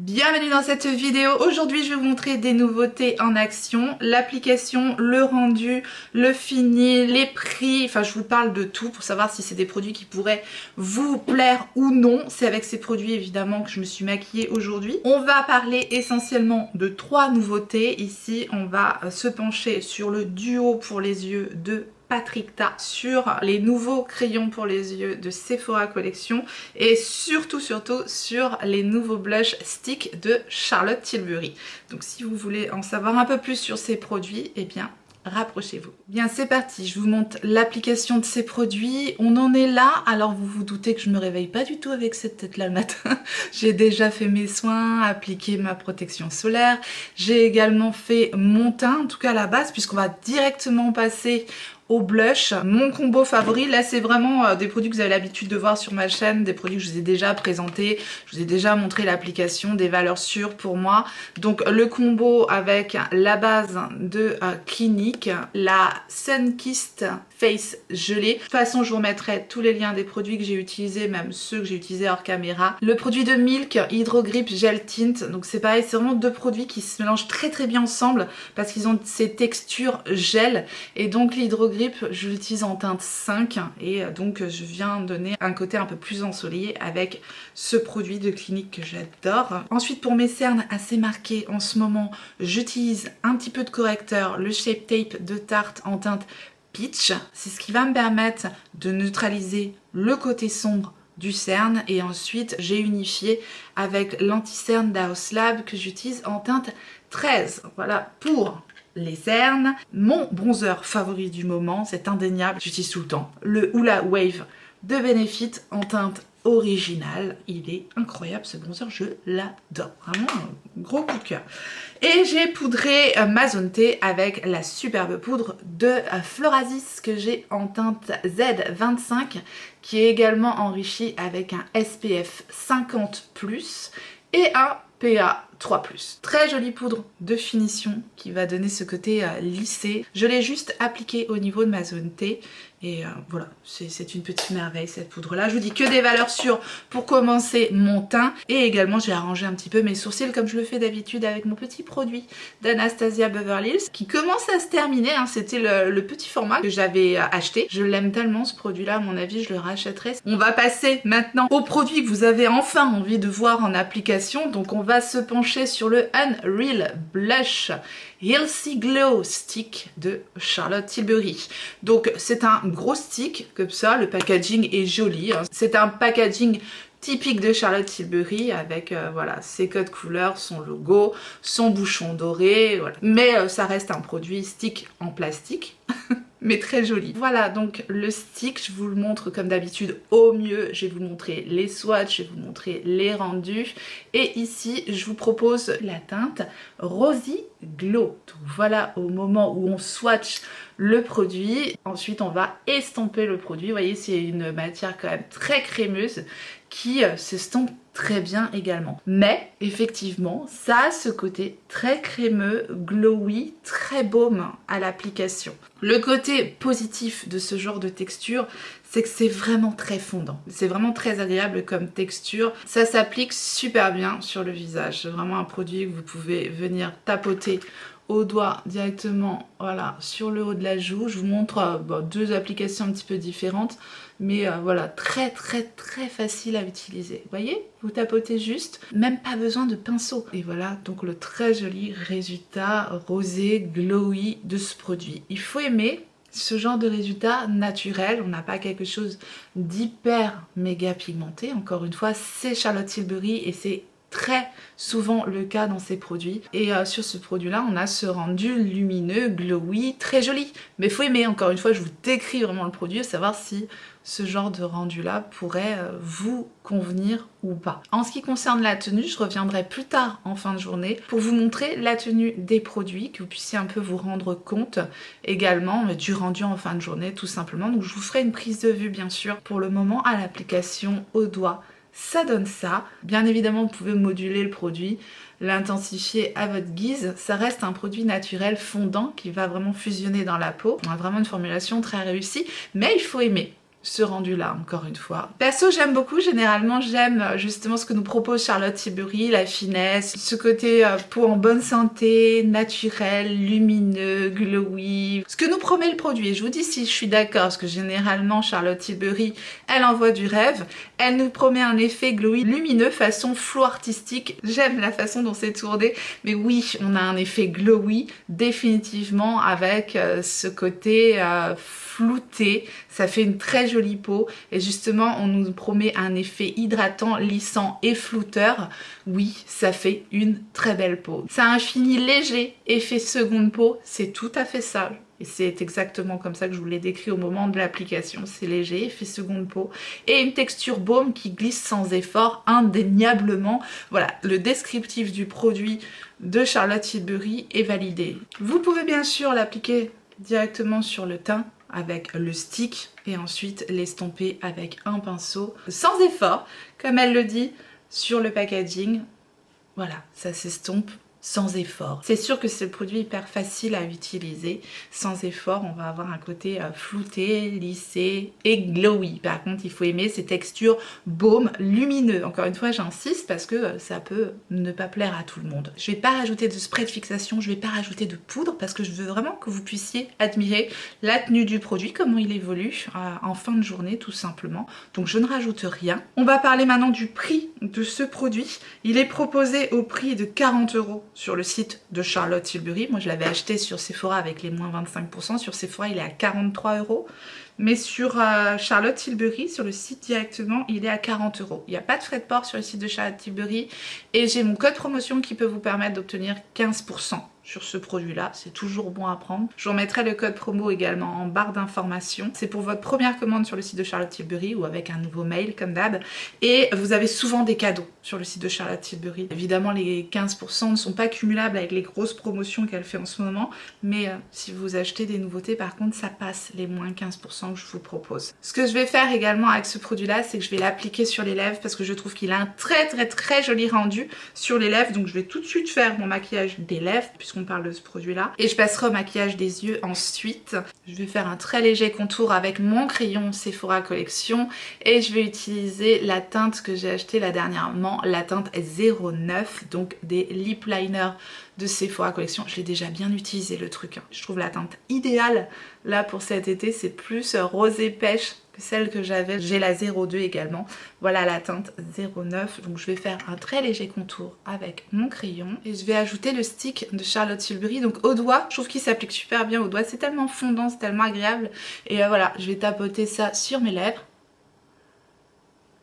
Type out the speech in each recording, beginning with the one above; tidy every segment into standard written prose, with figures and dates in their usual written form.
Bienvenue dans cette vidéo. Aujourd'hui je vais vous montrer des nouveautés en action, l'application, le rendu, le fini, les prix, enfin je vous parle de tout pour savoir si c'est des produits qui pourraient vous plaire ou non. C'est avec ces produits évidemment que je me suis maquillée aujourd'hui. On va parler essentiellement de 3 nouveautés. Ici on va se pencher sur le duo pour les yeux de Patrick Ta, sur les nouveaux crayons pour les yeux de Sephora Collection et surtout sur les nouveaux blush sticks de Charlotte Tilbury. Donc si vous voulez en savoir un peu plus sur ces produits, eh bien rapprochez-vous. Bien c'est parti, je vous montre l'application de ces produits. On en est là, alors vous vous doutez que je me réveille pas du tout avec cette tête là le matin. J'ai déjà fait mes soins, appliqué ma protection solaire. J'ai également fait mon teint, en tout cas à la base, puisqu'on va directement passer au blush. Mon combo favori, là c'est vraiment des produits que vous avez l'habitude de voir sur ma chaîne, des produits que je vous ai déjà présentés, je vous ai déjà montré l'application, des valeurs sûres pour moi. Donc le combo avec la base de Clinique, la Sunkissed Face gelée. De toute façon je vous remettrai tous les liens des produits que j'ai utilisés, même ceux que j'ai utilisés hors caméra. Le produit de Milk Hydro Grip Gel Tint, donc c'est pareil, c'est vraiment deux produits qui se mélangent très bien ensemble parce qu'ils ont ces textures gel, et donc l'Hydro Grip je l'utilise en teinte 5 et donc je viens donner un côté un peu plus ensoleillé avec ce produit de Clinique que j'adore. Ensuite pour mes cernes assez marquées en ce moment, j'utilise un petit peu de correcteur, le Shape Tape de Tarte en teinte Peach. C'est ce qui va me permettre de neutraliser le côté sombre du cerne, et ensuite j'ai unifié avec l'anti-cerne d'House Lab que j'utilise en teinte 13. Voilà pour les cernes. Mon bronzer favori du moment, c'est indéniable, j'utilise tout le temps, le Hoola Wave de Benefit en teinte originale. Il est incroyable ce bronzer, je l'adore, vraiment un gros coup de cœur. Et j'ai poudré ma zone T avec la superbe poudre de Florasis que j'ai en teinte Z25, qui est également enrichie avec un SPF 50+ et un PA 3+. Très jolie poudre de finition qui va donner ce côté lissé. Je l'ai juste appliquée au niveau de ma zone T et voilà, c'est une petite merveille cette poudre là. Je vous dis que des valeurs sûres pour commencer mon teint, et également j'ai arrangé un petit peu mes sourcils comme je le fais d'habitude avec mon petit produit d'Anastasia Beverly Hills qui commence à se terminer, hein. C'était le petit format que j'avais acheté. Je l'aime tellement ce produit là, à mon avis je le rachèterai. On va passer maintenant au produit que vous avez enfin envie de voir en application. Donc on va se pencher sur le Unreal Blush Healthy Glow Stick de Charlotte Tilbury. Donc c'est un gros stick comme ça, le packaging est joli, hein. C'est un packaging typique de Charlotte Tilbury avec voilà, ses codes couleurs, son logo, son bouchon doré, voilà. Mais ça reste un produit stick en plastique. Mais très joli. Voilà donc le stick, je vous le montre comme d'habitude au mieux. Je vais vous montrer les swatchs, je vais vous montrer les rendus. Et ici, je vous propose la teinte Rosy Glow. Donc voilà, au moment où on swatch le produit, ensuite on va estomper le produit. Vous voyez, c'est une matière quand même très crémeuse qui s'estompe très bien également. Mais effectivement, ça a ce côté très crémeux, glowy, très baume à l'application. Le côté positif de ce genre de texture, c'est que c'est vraiment très fondant. C'est vraiment très agréable comme texture. Ça s'applique super bien sur le visage. C'est vraiment un produit que vous pouvez venir tapoter au doigt directement, voilà, sur le haut de la joue. Je vous montre deux applications un petit peu différentes, mais voilà, très facile à utiliser. Vous voyez, vous tapotez juste, même pas besoin de pinceau. Et voilà donc le très joli résultat rosé glowy de ce produit. Il faut aimer ce genre de résultat naturel. On n'a pas quelque chose d'hyper méga pigmenté. Encore une fois, c'est Charlotte Tilbury et c'est très souvent le cas dans ces produits. Et sur ce produit là on a ce rendu lumineux, glowy, très joli. Mais faut aimer, encore une fois je vous décris vraiment le produit, savoir si ce genre de rendu là pourrait vous convenir ou pas. En ce qui concerne la tenue, je reviendrai plus tard en fin de journée pour vous montrer la tenue des produits, que vous puissiez un peu vous rendre compte également du rendu en fin de journée tout simplement. Donc je vous ferai une prise de vue bien sûr. Pour le moment à l'application au doigt, ça donne ça. Bien évidemment vous pouvez moduler le produit, l'intensifier à votre guise. Ça reste un produit naturel fondant qui va vraiment fusionner dans la peau. On a vraiment une formulation très réussie, mais il faut aimer. ce rendu là encore une fois. Perso j'aime beaucoup, généralement j'aime justement ce que nous propose Charlotte Tilbury, la finesse, ce côté peau en bonne santé, naturel, lumineux, glowy, ce que nous promet le produit. Et je vous dis si je suis d'accord, parce que généralement Charlotte Tilbury elle envoie du rêve, elle nous promet un effet glowy lumineux façon flow artistique. J'aime la façon dont c'est tourné, mais oui on a un effet glowy définitivement avec ce côté flouté, ça fait une très jolie peau et justement on nous promet un effet hydratant, lissant et flouteur. Oui, ça fait une très belle peau. Ça a un fini léger, effet seconde peau, c'est tout à fait ça. Et c'est exactement comme ça que je vous l'ai décrit au moment de l'application. C'est léger, effet seconde peau. Et une texture baume qui glisse sans effort, indéniablement. Voilà, le descriptif du produit de Charlotte Tilbury est validé. Vous pouvez bien sûr l'appliquer directement sur le teint avec le stick et ensuite l'estomper avec un pinceau sans effort, comme elle le dit sur le packaging. Voilà, ça s'estompe sans effort. C'est sûr que c'est le produit hyper facile à utiliser. Sans effort, on va avoir un côté flouté, lissé et glowy. Par contre, il faut aimer ces textures baume, lumineux. Encore une fois, j'insiste parce que ça peut ne pas plaire à tout le monde. Je vais pas rajouter de spray de fixation, je vais pas rajouter de poudre parce que je veux vraiment que vous puissiez admirer la tenue du produit, comment il évolue en fin de journée tout simplement. Donc je ne rajoute rien. On va parler maintenant du prix de ce produit. Il est proposé au prix de 40 € sur le site de Charlotte Tilbury. Moi je l'avais acheté sur Sephora avec les moins 25%. Sur Sephora il est à 43 €. Mais sur Charlotte Tilbury, sur le site directement, il est à 40 €. Il n'y a pas de frais de port sur le site de Charlotte Tilbury. Et j'ai mon code promotion qui peut vous permettre d'obtenir 15% sur ce produit-là. C'est toujours bon à prendre. Je vous remettrai le code promo également en barre d'informations. C'est pour votre première commande sur le site de Charlotte Tilbury ou avec un nouveau mail comme d'hab. Et vous avez souvent des cadeaux sur le site de Charlotte Tilbury. Évidemment, les 15% ne sont pas cumulables avec les grosses promotions qu'elle fait en ce moment. Mais si vous achetez des nouveautés, par contre, ça passe les moins 15% que je vous propose. Ce que je vais faire également avec ce produit-là, c'est que je vais l'appliquer sur les lèvres parce que je trouve qu'il a un très joli rendu sur les lèvres. Donc je vais tout de suite faire mon maquillage des lèvres puisqu'on parle de ce produit-là. Et je passerai au maquillage des yeux ensuite. Je vais faire un très léger contour avec mon crayon Sephora Collection et je vais utiliser la teinte que j'ai achetée là dernièrement, la teinte 09, donc des lip liners de Sephora Collection. Je l'ai déjà bien utilisé le truc, hein. Je trouve la teinte idéale là pour cet été, c'est plus rosé pêche que celle que j'avais. J'ai la 02 également. Voilà la teinte 09. Donc je vais faire un très léger contour avec mon crayon et je vais ajouter le stick de Charlotte Tilbury. Donc au doigt, je trouve qu'il s'applique super bien au doigt. C'est tellement fondant, c'est tellement agréable. Et voilà, je vais tapoter ça sur mes lèvres.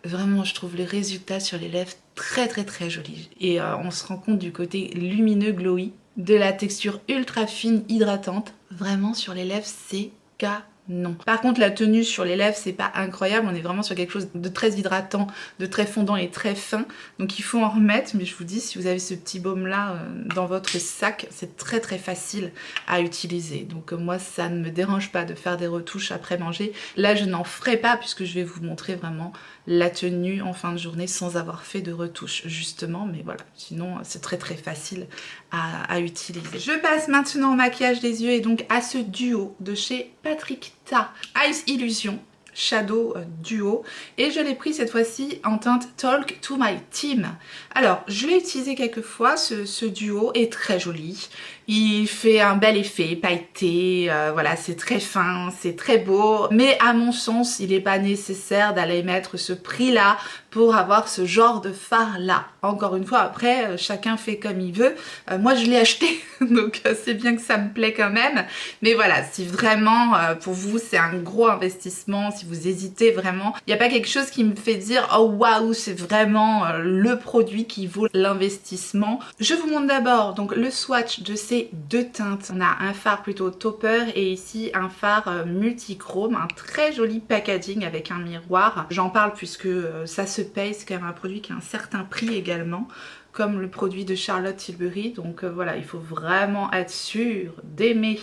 Vraiment, je trouve les résultats sur les lèvres très jolis. Et on se rend compte du côté lumineux, glowy, de la texture ultra fine, hydratante. Vraiment, sur les lèvres, c'est canon. Par contre, la tenue sur les lèvres, c'est pas incroyable. On est vraiment sur quelque chose de très hydratant, de très fondant et très fin. Donc il faut en remettre. Mais je vous dis, si vous avez ce petit baume-là dans votre sac, c'est très facile à utiliser. Donc moi, ça ne me dérange pas de faire des retouches après manger. Là, je n'en ferai pas puisque je vais vous montrer vraiment la tenue en fin de journée sans avoir fait de retouche justement, mais voilà, sinon c'est très facile à utiliser. Je passe maintenant au maquillage des yeux et donc à ce duo de chez Patrick Ta Eyes Illusion Shadow Duo et je l'ai pris cette fois-ci en teinte Talk to My Team. Alors je l'ai utilisé quelques fois, ce duo est très joli, il fait un bel effet pailleté, voilà, c'est très fin, c'est très beau, mais à mon sens il n'est pas nécessaire d'aller mettre ce prix là pour avoir ce genre de fard là. Encore une fois, après chacun fait comme il veut, moi je l'ai acheté donc c'est bien que ça me plaît quand même, mais voilà, si vraiment pour vous c'est un gros investissement, si vous hésitez vraiment, il n'y a pas quelque chose qui me fait dire oh waouh, c'est vraiment le produit qui vaut l'investissement. Je vous montre d'abord donc le swatch de ces deux teintes. On a un fard plutôt topper et ici un fard multichrome, un très joli packaging avec un miroir. J'en parle puisque ça se paye, c'est quand même un produit qui a un certain prix également, comme le produit de Charlotte Tilbury. Donc voilà, il faut vraiment être sûr d'aimer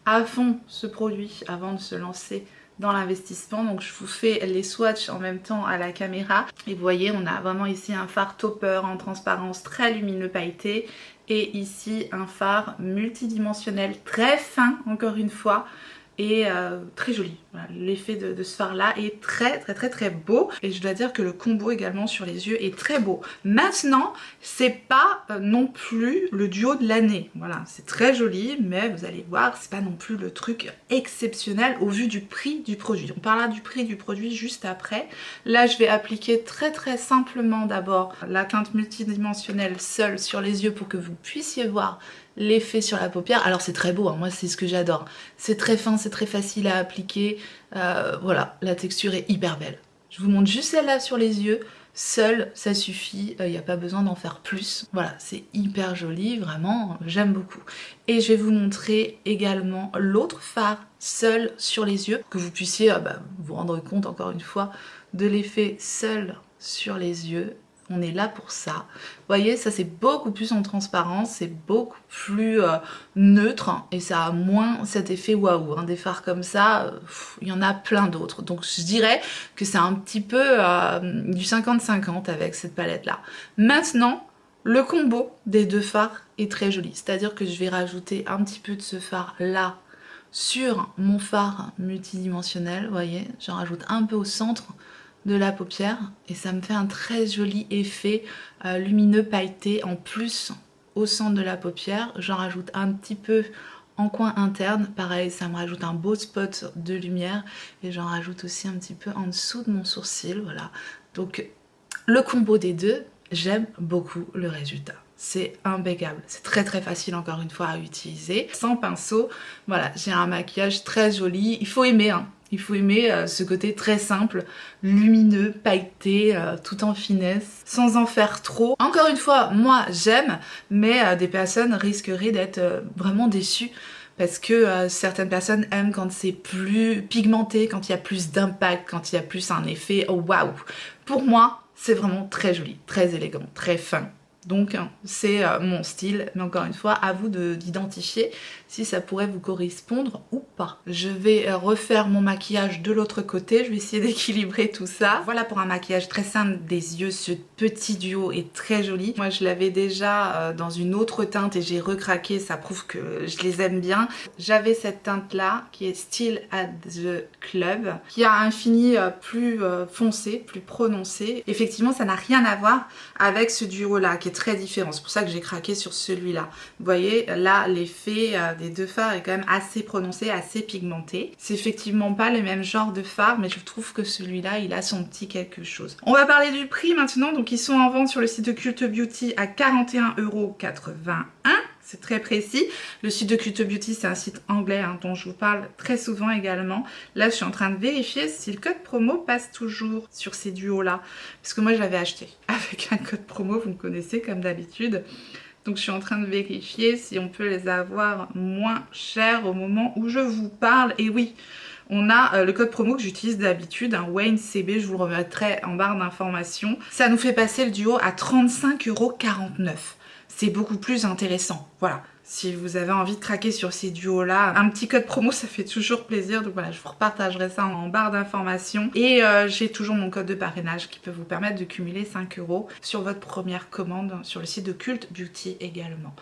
à fond ce produit avant de se lancer dans l'investissement. Donc je vous fais les swatchs en même temps à la caméra et vous voyez, on a vraiment ici un fard topper en transparence très lumineux pailleté et ici un fard multidimensionnel très fin, encore une fois, et très joli. Voilà, l'effet de ce fard là est très beau et je dois dire que le combo également sur les yeux est très beau. Maintenant c'est pas non plus le duo de l'année, voilà, c'est très joli mais vous allez voir c'est pas non plus le truc exceptionnel au vu du prix du produit. On parlera du prix du produit juste après. Là je vais appliquer très simplement d'abord la teinte multidimensionnelle seule sur les yeux pour que vous puissiez voir l'effet sur la paupière. Alors c'est très beau, hein, moi c'est ce que j'adore. C'est très fin, c'est très facile à appliquer. Voilà, la texture est hyper belle. Je vous montre juste celle-là sur les yeux. Seule, ça suffit, il n'y a pas besoin d'en faire plus. Voilà, c'est hyper joli, vraiment, j'aime beaucoup. Et je vais vous montrer également l'autre fard seul sur les yeux, que vous puissiez vous rendre compte encore une fois de l'effet seul sur les yeux. On est là pour ça. Vous voyez, ça c'est beaucoup plus en transparence, c'est beaucoup plus neutre hein, et ça a moins cet effet waouh. Hein. Des fards comme ça, il y en a plein d'autres. Donc je dirais que c'est un petit peu du 50-50 avec cette palette là. Maintenant, le combo des deux fards est très joli. C'est-à-dire que je vais rajouter un petit peu de ce fard là sur mon fard multidimensionnel. Vous voyez, j'en rajoute un peu au centre de la paupière et ça me fait un très joli effet lumineux pailleté en plus au centre de la paupière. J'en rajoute un petit peu en coin interne, pareil ça me rajoute un beau spot de lumière et j'en rajoute aussi un petit peu en dessous de mon sourcil, voilà. Donc le combo des deux, j'aime beaucoup le résultat. C'est impeccable, c'est très facile encore une fois à utiliser, sans pinceau. Voilà, j'ai un maquillage très joli, il faut aimer hein. Il faut aimer ce côté très simple, lumineux, pailleté, tout en finesse, sans en faire trop. Encore une fois, moi j'aime, mais des personnes risqueraient d'être vraiment déçues parce que certaines personnes aiment quand c'est plus pigmenté, quand il y a plus d'impact, quand il y a plus un effet oh, waouh. Pour moi, c'est vraiment très joli, très élégant, très fin. Donc c'est mon style, mais encore une fois, à vous d'identifier si ça pourrait vous correspondre ou pas. Je vais refaire mon maquillage de l'autre côté, je vais essayer d'équilibrer tout ça. Voilà pour un maquillage très simple des yeux, ce petit duo est très joli. Moi je l'avais déjà dans une autre teinte et j'ai recraqué, ça prouve que je les aime bien. J'avais cette teinte là qui est Still at the Club, qui a un fini plus foncé, plus prononcé. Effectivement ça n'a rien à voir avec ce duo là qui est très différent, c'est pour ça que j'ai craqué sur celui-là. Vous voyez là l'effet des deux fards est quand même assez prononcé, assez pigmenté. C'est effectivement pas le même genre de fard mais je trouve que celui-là il a son petit quelque chose. On va parler du prix maintenant, donc ils sont en vente sur le site de Cult Beauty à 41,81 €. C'est très précis. Le site de Cult Beauty, c'est un site anglais hein, dont je vous parle très souvent également. Là, je suis en train de vérifier si le code promo passe toujours sur ces duos-là. Parce que moi, je l'avais acheté avec un code promo, vous me connaissez comme d'habitude. Donc, je suis en train de vérifier si on peut les avoir moins chers au moment où je vous parle. Et oui, on a le code promo que j'utilise d'habitude, un Wayne CB, je vous le remettrai en barre d'informations. Ça nous fait passer le duo à 35,49 €. C'est beaucoup plus intéressant, voilà. Si vous avez envie de craquer sur ces duos-là, un petit code promo, ça fait toujours plaisir. Donc voilà, je vous repartagerai ça en barre d'informations. Et j'ai toujours mon code de parrainage qui peut vous permettre de cumuler 5 € sur votre première commande sur le site de Cult Beauty également.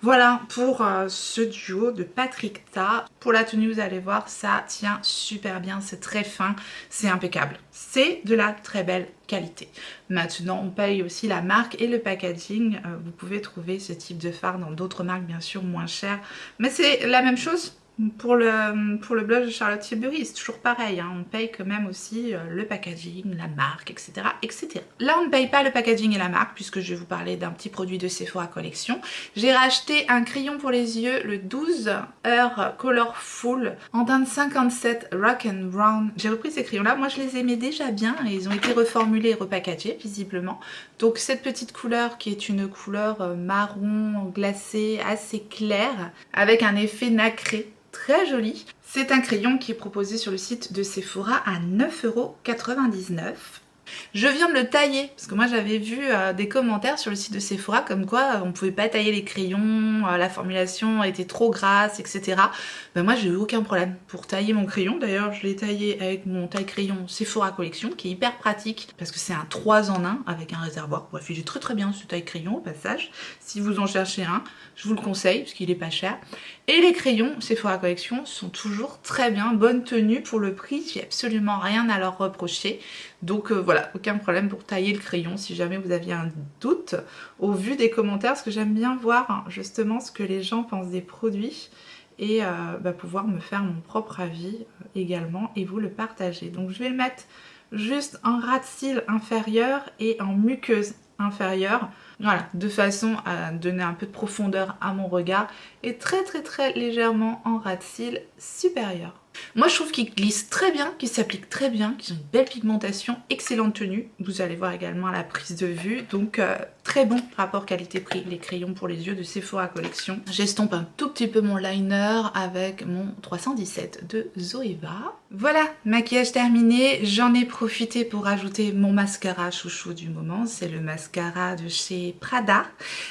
Voilà pour ce duo de Patrick Ta. Pour la tenue, vous allez voir, ça tient super bien, c'est très fin, c'est impeccable. C'est de la très belle qualité. Maintenant, on paye aussi la marque et le packaging. Vous pouvez trouver ce type de fard dans d'autres marques, bien sûr, moins chères. Mais c'est la même chose pour le blush de Charlotte Tilbury. C'est toujours pareil, hein. On paye quand même aussi le packaging, la marque, etc., etc. Là, on ne paye pas le packaging et la marque, puisque je vais vous parler d'un petit produit de Sephora Collection. J'ai racheté un crayon pour les yeux, le 12 Heures Colorful en teinte 57 Rock and Brown. J'ai repris ces crayons-là. Moi, je les aimais déjà bien et ils ont été reformulés et repackagés, visiblement. Donc, cette petite couleur qui est une couleur marron glacé, assez claire, avec un effet nacré. Très joli. C'est un crayon qui est proposé sur le site de Sephora à 9,99 €. Je viens de le tailler, parce que moi j'avais vu des commentaires sur le site de Sephora comme quoi on pouvait pas tailler les crayons, la formulation était trop grasse, etc. Ben moi j'ai eu aucun problème pour tailler mon crayon. D'ailleurs je l'ai taillé avec mon taille-crayon Sephora Collection qui est hyper pratique parce que c'est un 3 en 1 avec un réservoir. Bref, il est très bien ce taille-crayon au passage. Si vous en cherchez un, je vous le conseille parce qu'il est pas cher. Et les crayons Sephora Collection sont toujours très bien, bonne tenue pour le prix, j'ai absolument rien à leur reprocher. Donc voilà, aucun problème pour tailler le crayon si jamais vous aviez un doute au vu des commentaires, parce que j'aime bien voir justement ce que les gens pensent des produits et pouvoir me faire mon propre avis également et vous le partager. Donc je vais le mettre juste en ras de cils inférieur et en muqueuse inférieure. Voilà, de façon à donner un peu de profondeur à mon regard et très légèrement en ras de cils supérieur. Moi je trouve qu'ils glissent très bien, qu'ils s'appliquent très bien, qu'ils ont une belle pigmentation, excellente tenue. Vous allez voir également à la prise de vue, donc très bon rapport qualité-prix, les crayons pour les yeux de Sephora Collection. J'estompe un tout petit peu mon liner avec mon 317 de Zoeva. Voilà, maquillage terminé, j'en ai profité pour ajouter mon mascara chouchou du moment, c'est le mascara de chez Prada.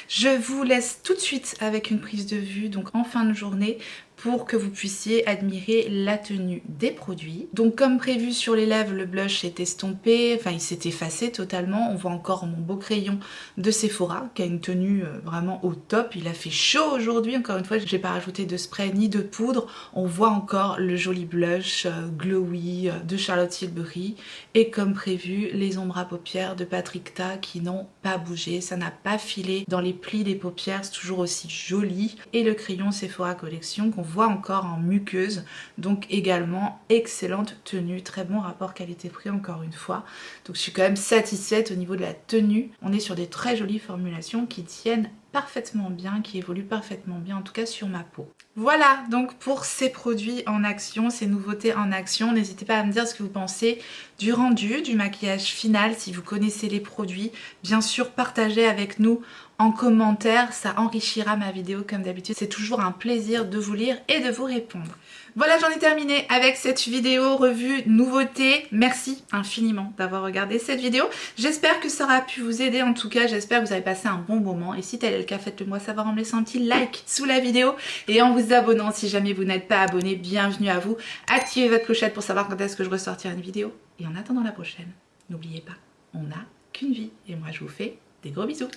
Je vous laisse tout de suite avec une prise de vue, donc en fin de journée, pour que vous puissiez admirer la tenue des produits. Donc comme prévu sur les lèvres, le blush est estompé, enfin il s'est effacé totalement. On voit encore mon beau crayon de Sephora qui a une tenue vraiment au top. Il a fait chaud aujourd'hui, encore une fois j'ai pas rajouté de spray ni de poudre. On voit encore le joli blush glowy de Charlotte Tilbury et comme prévu les ombres à paupières de Patrick Ta qui n'ont pas bougé, ça n'a pas filé dans les plis des paupières, c'est toujours aussi joli. Et le crayon Sephora Collection qu'on voit encore en muqueuse, donc également excellente tenue, très bon rapport qualité-prix encore une fois. Donc je suis quand même satisfaite au niveau de la tenue. On est sur des très jolies formulations qui tiennent parfaitement bien, qui évoluent parfaitement bien en tout cas sur ma peau. Voilà donc pour ces produits en action, ces nouveautés en action. N'hésitez pas à me dire ce que vous pensez du rendu, du maquillage final, si vous connaissez les produits. Bien sûr, partagez avec nous en commentaire, ça enrichira ma vidéo comme d'habitude. C'est toujours un plaisir de vous lire et de vous répondre. Voilà, j'en ai terminé avec cette vidéo revue nouveauté. Merci infiniment d'avoir regardé cette vidéo. J'espère que ça aura pu vous aider. En tout cas, j'espère que vous avez passé un bon moment. Et si tel est le cas, faites-le moi savoir en me laissant un petit like sous la vidéo et en vous abonnant si jamais vous n'êtes pas abonné. Bienvenue à vous. Activez votre clochette pour savoir quand est-ce que je ressortirai une vidéo. Et en attendant la prochaine, n'oubliez pas, on n'a qu'une vie. Et moi, je vous fais des gros bisous.